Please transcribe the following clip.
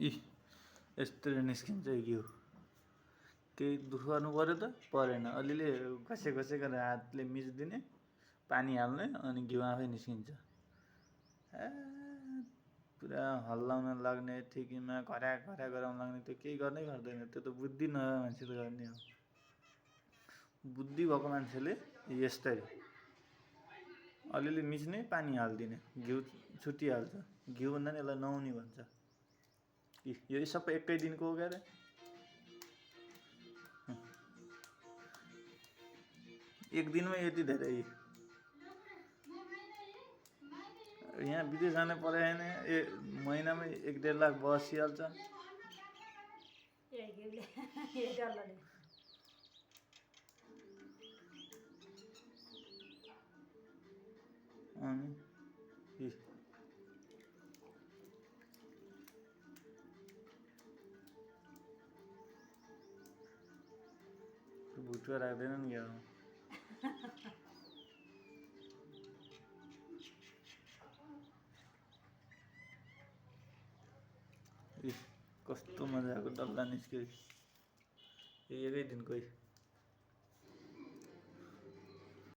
इ यस्तरी निस्किन्छ घिउ केही दुःख गर्नु पऱ्यो त परेन अलिअलि घसे घसे गरेर हातले मिचिदिने पानी हाल्ने अनि घिउ आफै निस्किन्छ ए पुरा हल्लाउन लाग्ने ठिकीमा घर्या घर्या गराउन लाग्ने त्यो केही गर्नै पर्दैन त्यो त बुद्धि नभए मान्छेले गर्ने हो बुद्धि भएको मान्छेले यस्तरी अलिअलि मिच्ने पानी हालिदिने घिउ छुटिहाल्छ घिउ भन्दा नि यसलाई नुहाउने भन्छ यो सबै एकै दिनको हो क्या एक दिनमै यति धेरै यहाँ विदेश जाने परे होइन महिनामै 1.5 लाख बसिहाल्छ अनि भुटुवा राख्दैनन् क्या कस्तो मजाको डल्ला निस्क्यो एकै दिनकै